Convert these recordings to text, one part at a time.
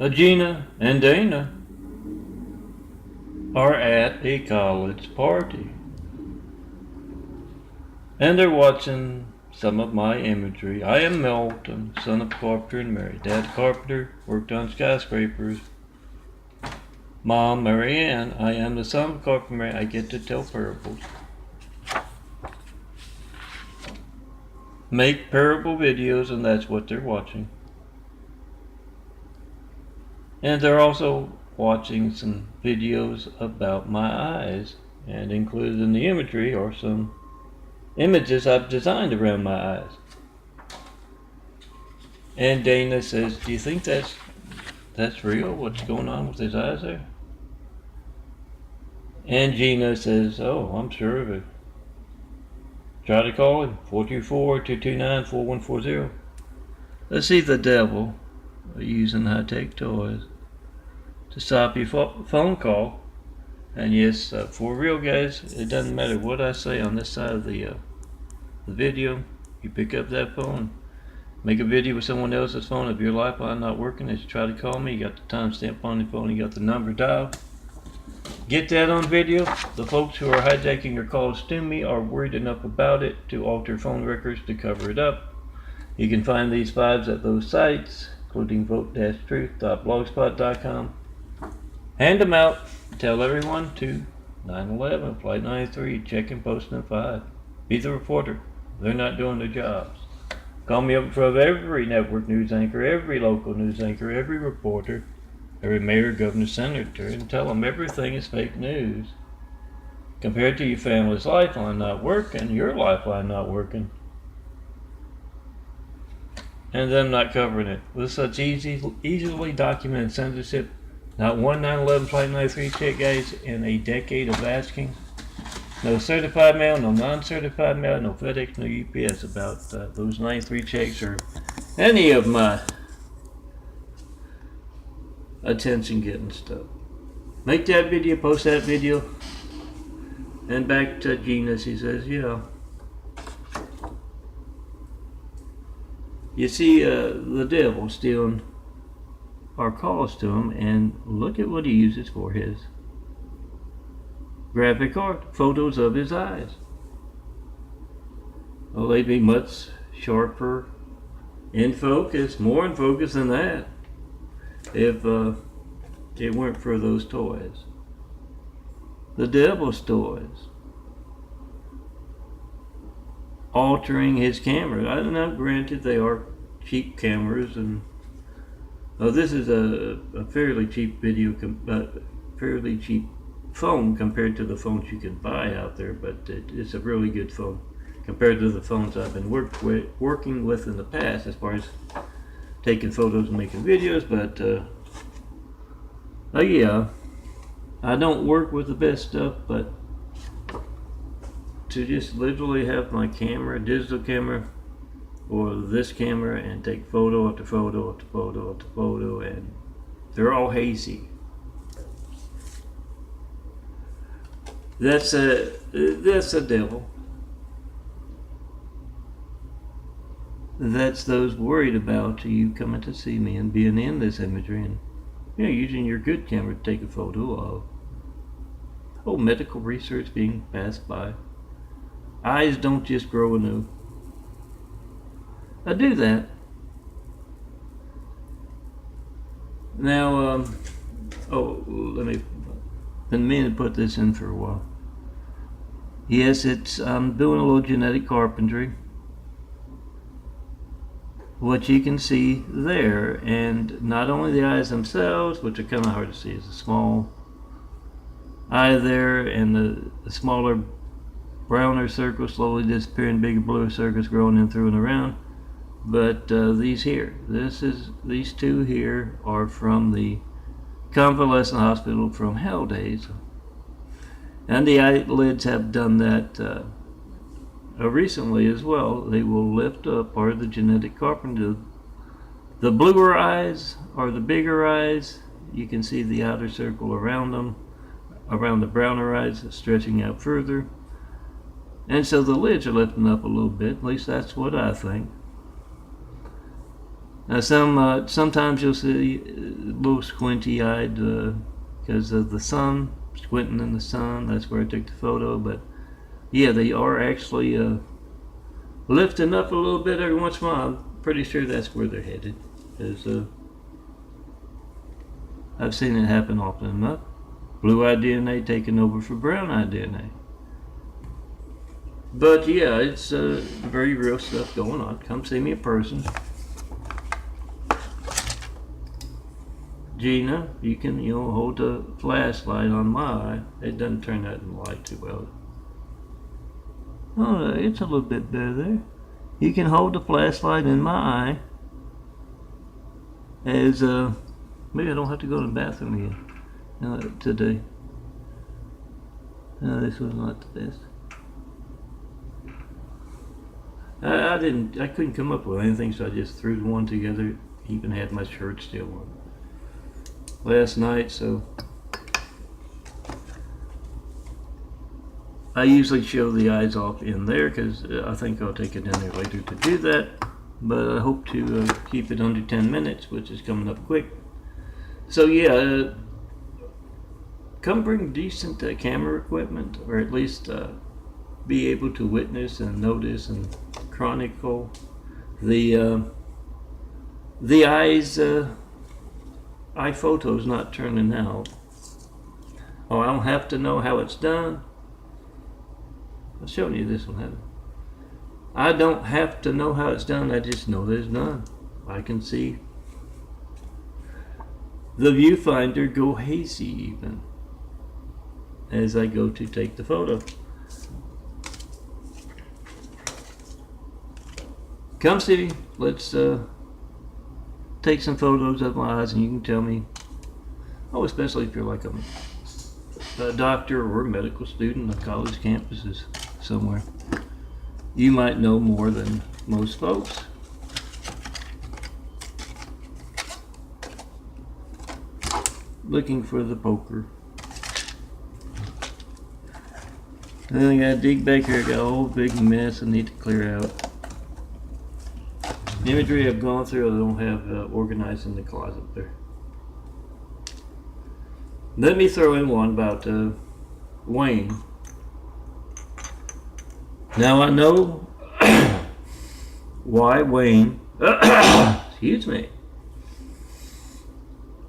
Gina and Dana are at a college party. And they're watching some of my imagery. I am Melton, son of Carpenter and Mary. Dad Carpenter worked on skyscrapers. Mom, Mary Ann, I am the son of Carpenter and Mary. I get to tell parables. Make parable videos, and that's what they're watching. And they're also watching some videos about my eyes, and included in the imagery are some images I've designed around my eyes. And Dana says, do you think that's real? What's going on with his eyes there? And Gina says, oh, I'm sure of it. Try to call him, 424-229-4140. Let's see the devil using high-tech toys to stop your phone call. And yes, for real guys, it doesn't matter what I say on this side of the video. You pick up that phone, make a video with someone else's phone. If your lifeline not working, as you try to call me, you got the timestamp on your phone, you got the number dialed. Get that on video. The folks who are hijacking your calls to me are worried enough about it to alter phone records to cover it up. You can find these files at those sites, including vote-truth.blogspot.com. Hand them out. Tell everyone to 9/11, Flight 93, check and post in 5. Be the reporter. They're not doing their jobs. Call me up in front of every network news anchor, every local news anchor, every reporter, every mayor, governor, senator, and tell them everything is fake news. Compared to your family's lifeline not working, your lifeline not working, and them not covering it. With such easily documented censorship, not one 9/11 Flight 93 check, guys, in a decade of asking. No certified mail, no non-certified mail, no FedEx, no UPS about those 93 checks or any of my attention getting stuff. Make that video, post that video. And back to Gina, she says, yeah. You see the devil stealing our calls to him, and look at what he uses for his graphic art, photos of his eyes. Well, they'd be much sharper in focus, more in focus than that, if it weren't for those toys. The devil's toys. Altering his camera. I know, granted, they are cheap cameras, and this is a fairly cheap fairly cheap phone compared to the phones you can buy out there, but it's a really good phone compared to the phones I've been working with in the past as far as taking photos and making videos. But yeah, I don't work with the best stuff, but to just literally have my camera, digital camera, or this camera, and take photo after photo after photo after photo, and they're all hazy. That's a devil. That's those worried about you coming to see me and being in this imagery, and using your good camera to take a photo of medical research being passed by. Eyes don't just grow anew. I do that. Now, let me. Been meaning to put this in for a while. Yes, I'm doing a little genetic carpentry. What you can see there, and not only the eyes themselves, which are kind of hard to see, is a small eye there, and the smaller browner circles slowly disappearing, bigger bluer circles growing in through and around. But these two here are from the convalescent hospital from hell days, and the eyelids have done that recently as well. They will lift up part of the genetic carpentry. The bluer eyes are the bigger eyes. You can see the outer circle around them, around the browner eyes, stretching out further, and so the lids are lifting up a little bit. At least that's what I think. Now, sometimes you'll see a little squinty-eyed because of the sun, squinting in the sun. That's where I took the photo. But yeah, they are actually lifting up a little bit every once in a while. I'm pretty sure that's where they're headed. Because I've seen it happen often enough. Blue-eyed DNA taking over for brown-eyed DNA. But yeah, it's very real stuff going on. Come see me in person. Gina, you can hold the flashlight on my eye. It doesn't turn out in the light too well. Oh, it's a little bit better there. You can hold the flashlight in my eye as maybe I don't have to go to the bathroom again today. No, this was not the best. I couldn't come up with anything, so I just threw the one together. Even had my shirt still on last night, so I usually show the eyes off in there because I think I'll take it in there later to do that, but I hope to keep it under 10 minutes, which is coming up quick. So yeah, come bring decent camera equipment, or at least be able to witness and notice and chronicle the eyes eye photos not turning out. Oh, I don't have to know how it's done. I've shown you this one, haven't I? I don't have to know how it's done. I just know that it's done. I can see the viewfinder go hazy even as I go to take the photo. Come see me. Let's take some photos of my eyes and you can tell me, oh, especially if you're like a doctor or a medical student on college campuses somewhere. You might know more than most folks. Looking for the poker. Then I gotta dig back here, I got a whole big mess I need to clear out. The imagery I've gone through, I don't have organized in the closet there. Let me throw in one about Wayne. Now I know why Wayne, excuse me.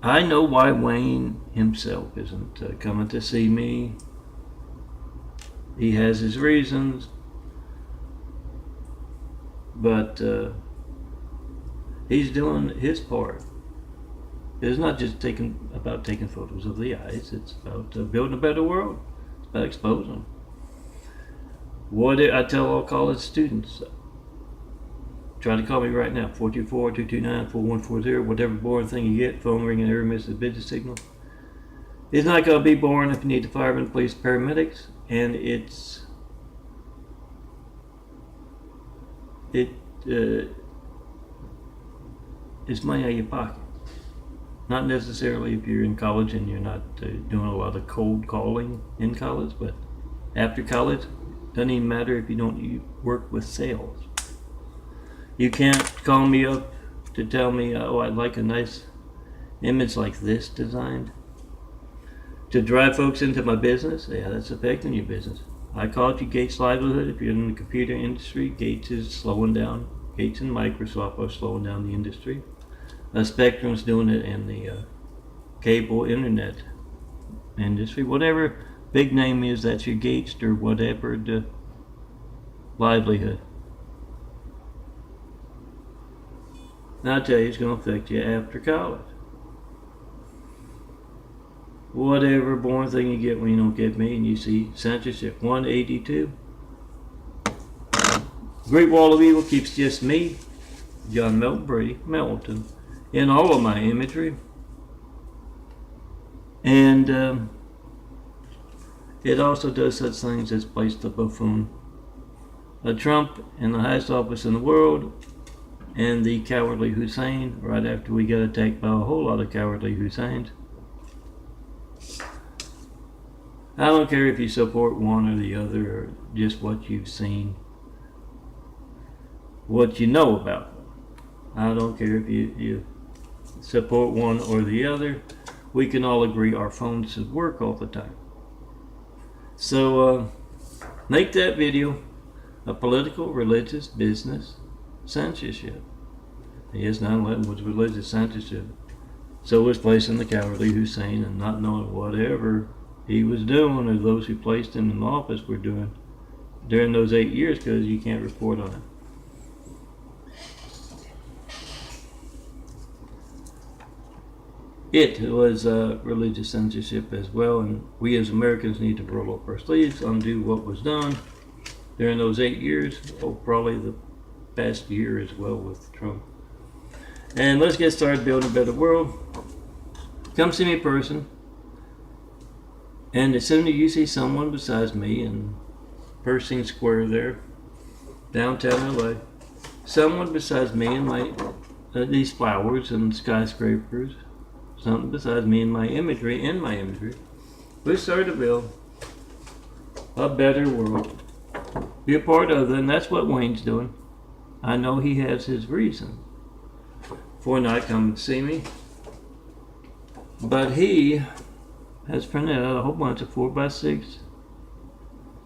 I know why Wayne himself isn't coming to see me. He has his reasons, but he's doing his part. It's not just about taking photos of the eyes. It's about building a better world. It's about exposing them. What I tell all college students, try to call me right now, 424-229-4140, whatever boring thing you get, phone ringing every miss a business signal. It's not going to be boring if you need the firemen, police, paramedics, and it's money out of your pocket. Not necessarily if you're in college and you're not doing a lot of cold calling in college, but after college, doesn't even matter if you work with sales. You can't call me up to tell me, oh, I'd like a nice image like this designed to drive folks into my business. Yeah, that's affecting your business. I called you Gates Livelihood. If you're in the computer industry, Gates is slowing down. Gates and Microsoft are slowing down the industry. Spectrum's doing it in the cable internet industry. Whatever big name is, that's your Gates or whatever the livelihood. Now I tell you, it's going to affect you after college. Whatever boring thing you get when you don't get me and you see censorship. 182. Great Wall of Evil keeps just me, John Melton, in all of my imagery. And it also does such things as place the buffoon, a Trump in the highest office in the world, and the cowardly Hussein right after we got attacked by a whole lot of cowardly Husseins. I don't care if you support one or the other or just what you've seen, what you know about them. I don't care if you support one or the other. We can all agree our phones should work all the time. So make that video a political, religious, business censorship. Yes, 9/11 was religious censorship. So was placing the cowardly Hussein and not knowing whatever he was doing, or those who placed him in office were doing during those 8 years, because you can't report on it. It was religious censorship as well, and we as Americans need to roll up our sleeves, undo what was done during those 8 years, or probably the past year as well with Trump. And let's get started building a better world. Come see me in person, and as soon as you see someone besides me in Pershing Square there, downtown LA, someone besides me and my these flowers and skyscrapers, something besides me and my imagery, we start to build a better world. Be a part of it, and that's what Wayne's doing. I know he has his reason for not coming to see me, but he has printed out a whole bunch of 4x6.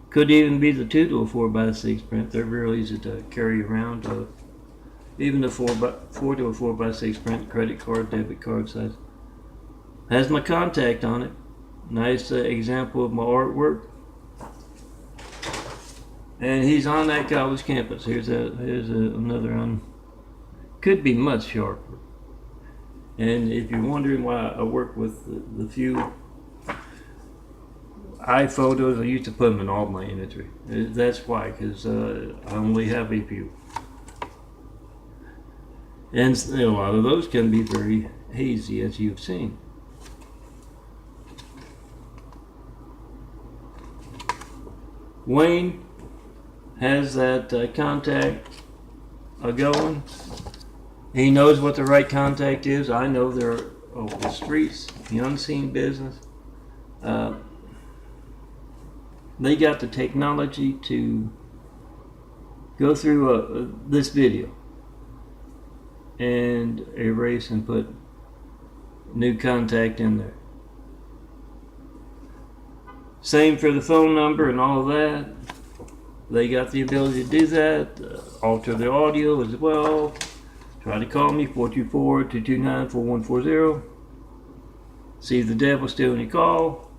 Could even be the 2 to a 4x6 print. They're real easy to carry around. Even the 4 to a 4x6 print, credit card, debit card size. Has my contact on it. Nice example of my artwork. And he's on that college campus. Here's another one. Could be much sharper. And if you're wondering why I work with the few iPhotos, I used to put them in all my imagery. That's why, because I only have a few. And a lot of those can be very hazy, as you've seen. Wayne has that contact going. He knows what the right contact is. I know they're over the streets, the unseen business. They got the technology to go through this video and erase and put new contact in there. Same for the phone number and all of that. They got the ability to do that, alter the audio as well. Try to call me, 424-229-4140. See if the devil's still in your call.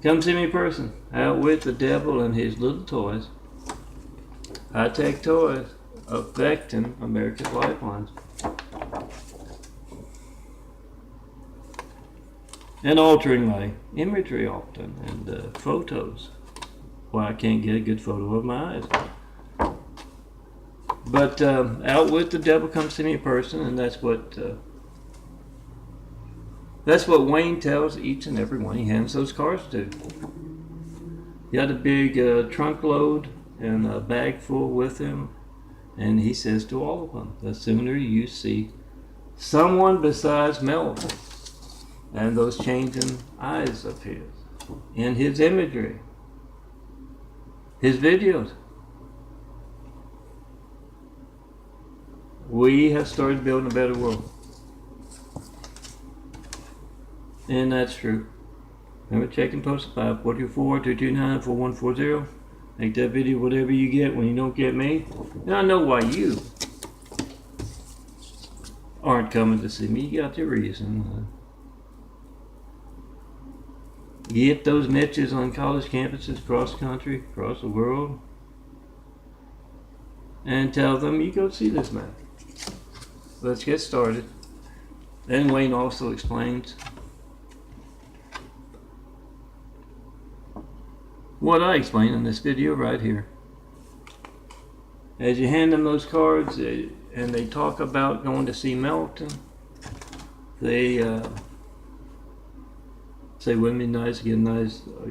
Come see me in person. Outwit the devil and his little toys. High-tech toys affecting America's lifelines. And altering my imagery often, and photos. Why I can't get a good photo of my eyes. But outwit the devil, come see me in person, and that's what Wayne tells each and every one he hands those cards to. He got a big trunk load and a bag full with him, and he says to all of them, the sooner you see someone besides Melton and those changing eyes of his in his imagery, his videos, we have started building a better world. And that's true. Remember, check and post 424-229-4140. Make that video whatever you get when you don't get me. Now I know why you aren't coming to see me. You got your reason. Get those niches on college campuses across the country, across the world, and tell them you go see this man. Let's get started. Then Wayne also explains what I explain in this video right here. As you hand them those cards and they talk about going to see Melton, they say, wouldn't it be nice to get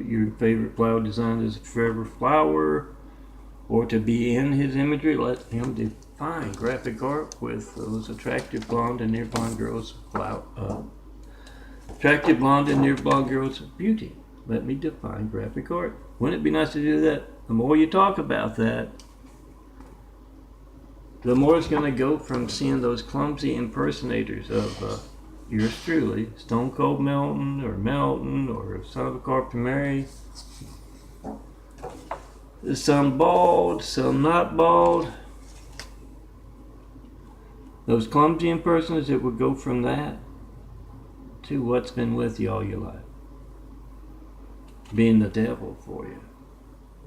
your favorite flower design as a forever flower, or to be in his imagery. Let him define graphic art with those attractive blonde and near blonde girls' beauty. Let me define graphic art. Wouldn't it be nice to do that? The more you talk about that, the more it's going to go from seeing those clumsy impersonators of yours truly, Stone Cold Melton or Son of a Carpenter Mary. Some bald, some not bald. Those clumsy impersonators, it would go from that to what's been with you all your life, being the devil for you.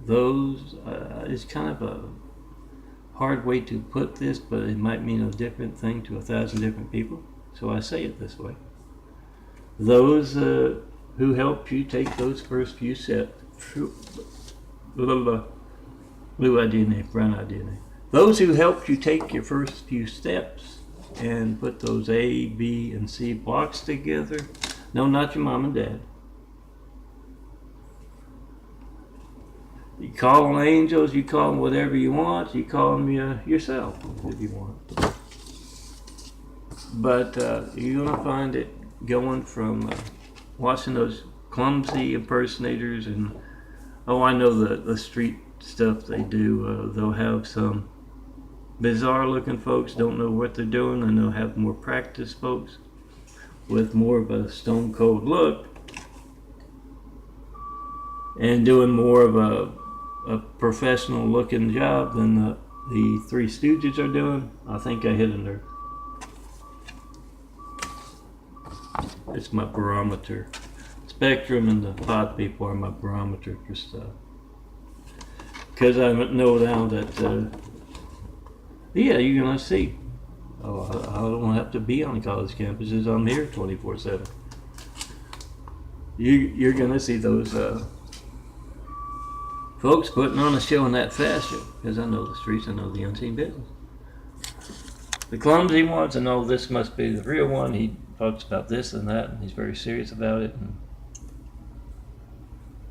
Those is kind of a hard way to put this, but it might mean a different thing to 1,000 different people, so I say it this way. Those who helped you take those first few steps, blue eye DNA, brown eye DNA. Those who helped you take your first few steps and put those A, B, and C blocks together. No, not your mom and dad. You call them angels, you call them whatever you want, you call them yourself if you want. But you're going to find it going from watching those clumsy impersonators and, oh, I know the street stuff they do. They'll have some bizarre looking folks, don't know what they're doing, and they'll have more practiced folks with more of a stone cold look and doing more of a professional looking job than the Three Stooges are doing. I think I hit a nerve. It's my barometer. Spectrum and the pod people are my barometer for stuff. Because I know now that, yeah, you're going to see. Oh, I don't have to be on college campuses. I'm here 24/7. You're going to see those folks putting on a show in that fashion. Because I know the streets, I know the unseen business. The clumsy ones, I know this must be the real one. He talks about this and that, and he's very serious about it. And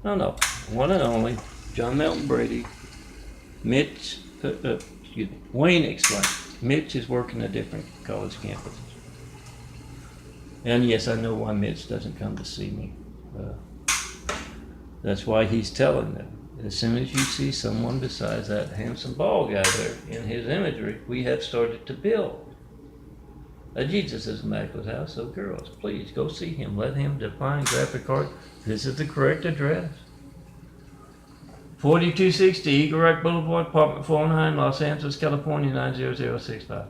no, one and only, John Melton Brady. Mitch, Wayne explained. Mitch is working at different college campuses. And yes, I know why Mitch doesn't come to see me. That's why he's telling them. As soon as you see someone besides that handsome bald guy there in his imagery, we have started to build a Jesus' Immaculate House. So girls, please go see him. Let him define graphic art. This is the correct address. 4260 Eagle Rock Boulevard, apartment 409, Los Angeles, California, 90065.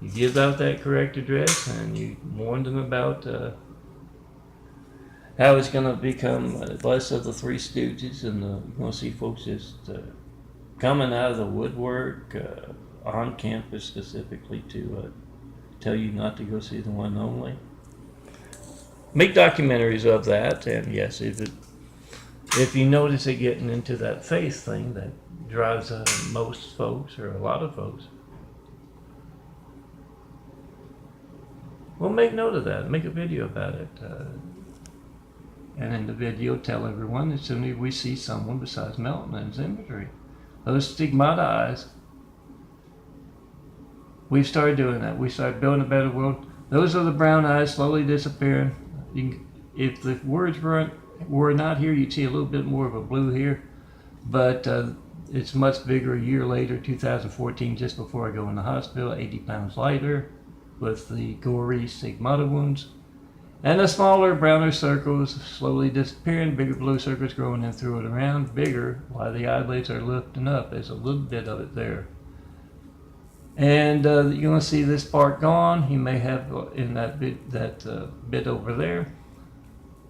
You give out that correct address and you warn them about how it's going to become less of the Three Stooges, and you're going to see folks just coming out of the woodwork on campus specifically to tell you not to go see the one only. Make documentaries of that, and yes, if you notice it getting into that faith thing that drives most folks or a lot of folks, well, make note of that. Make a video about it. And in the video, tell everyone as soon as we see someone besides Melton and his imagery, those stigmata eyes, we've started doing that. We started building a better world. Those are the brown eyes slowly disappearing. If the words were not here, you'd see a little bit more of a blue here, but it's much bigger a year later, 2014, just before I go in the hospital, 80 pounds lighter with the gory stigmata wounds. And the smaller, browner circles slowly disappearing, bigger blue circles growing in through it around, bigger, while the eyelids are lifting up. There's a little bit of it there. And you're going to see this part gone. You may have in that bit over there.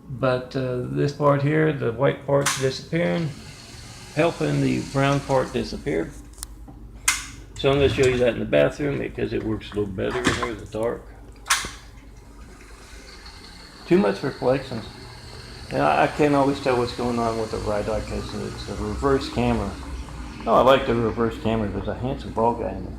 But this part here, the white part's disappearing, helping the brown part disappear. So I'm going to show you that in the bathroom because it works a little better in there in the dark. Too much reflections. And I can't always tell what's going on with the right eye because it's a reverse camera. Oh, I like the reverse camera. There's a handsome bald guy in there.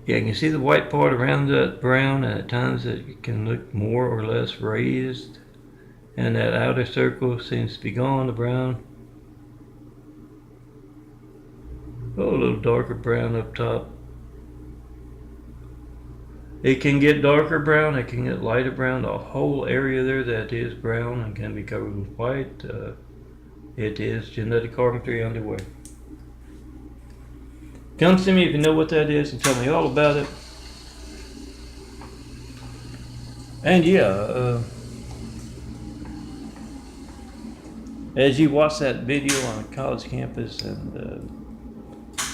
Yeah, you can see the white part around that brown, and at times it can look more or less raised. And that outer circle seems to be gone, the brown. Oh, a little darker brown up top. It can get darker brown, it can get lighter brown. The whole area there that is brown and can be covered with white, it is genetic carpentry underway. Come see me if you know what that is and tell me all about it. And yeah, as you watch that video on a college campus, and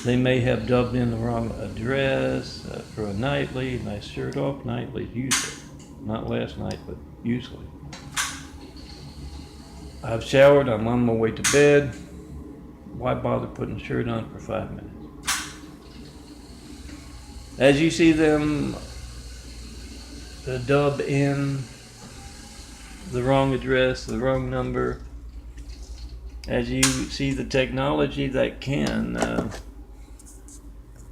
they may have dubbed in the wrong address for a nightly, nice shirt off, nightly, usually. Not last night, but usually. I've showered, I'm on my way to bed. Why bother putting a shirt on for 5 minutes? As you see them dub in the wrong address, the wrong number, as you see the technology that can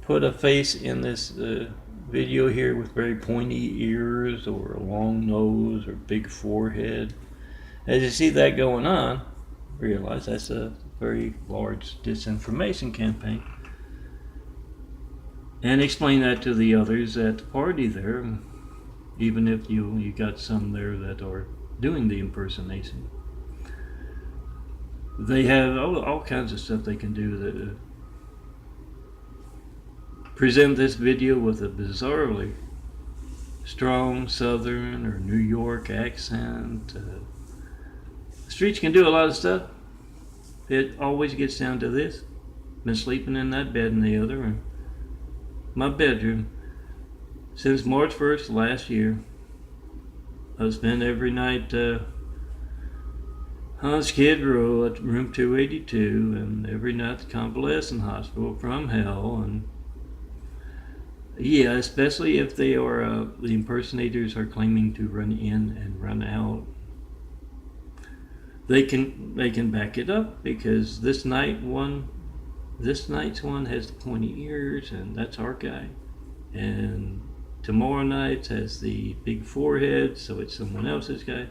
put a face in this video here with very pointy ears or a long nose or big forehead, as you see that going on, realize that's a very large disinformation campaign. And explain that to the others at the party there, even if you got some there that are doing the impersonation. They have all kinds of stuff they can do that present this video with a bizarrely strong Southern or New York accent. The streets can do a lot of stuff. It always gets down to this. Been sleeping in that bed in the other room. My bedroom since March 1st last year. I've spent every night on Skid Row at room 282, and every night the convalescent hospital from hell. And yeah, especially if they are the impersonators are claiming to run in and run out. They can back it up, because this night's one has the pointy ears, and that's our guy. And tomorrow night has the big forehead, so it's someone else's guy.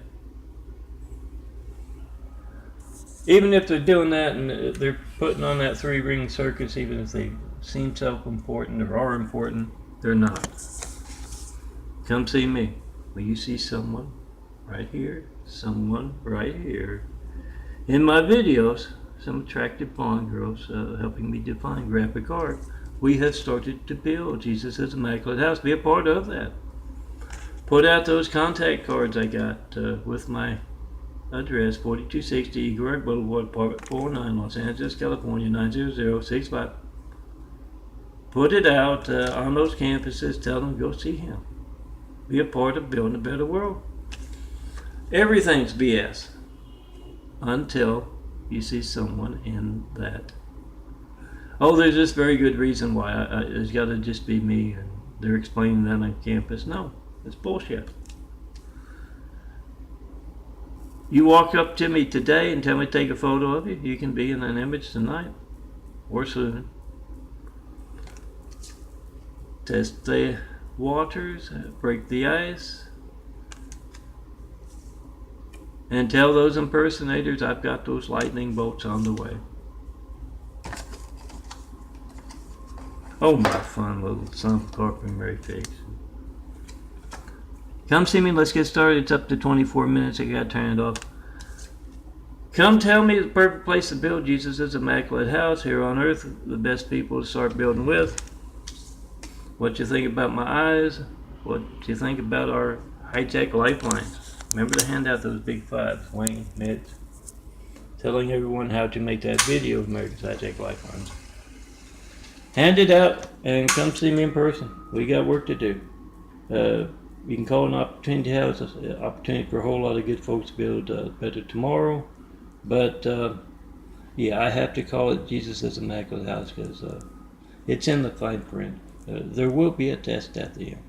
Even if they're doing that and they're putting on that 3-ring circus, even if they seem self-important or are important, they're not. Come see me. Will you see someone right here, someone right here? In my videos, some attractive blonde girls helping me define graphic art. We have started to build Jesus' Immaculate House. Be a part of that. Put out those contact cards I got with my address, 4260 Eagle Boulevard, Apartment 49, Los Angeles, California, 90065. Put it out on those campuses. Tell them go see him. Be a part of building a better world. Everything's BS until you see someone in that. Oh, there's this very good reason why. It's got to just be me, and they're explaining that on campus. No, it's bullshit. You walk up to me today and tell me to take a photo of you, you can be in an image tonight or soon. Test the waters, break the ice, and tell those impersonators I've got those lightning bolts on the way. Oh, my fun little son of a carpentry face. Come see me, let's get started. It's up to 24 minutes, I gotta turn it off. Come tell me the perfect place to build Jesus' Immaculate House here on earth, the best people to start building with. What you think about my eyes? What you think about our high-tech lifelines? Remember to hand out those big 5s, Wayne, Mitch, telling everyone how to make that video of America's high-tech lifelines. Hand it out and come see me in person. We got work to do. You can call it an opportunity house, an opportunity for a whole lot of good folks to build better tomorrow. But yeah, I have to call it Jesus' Immaculate House because it's in the fine print. There will be a test at the end.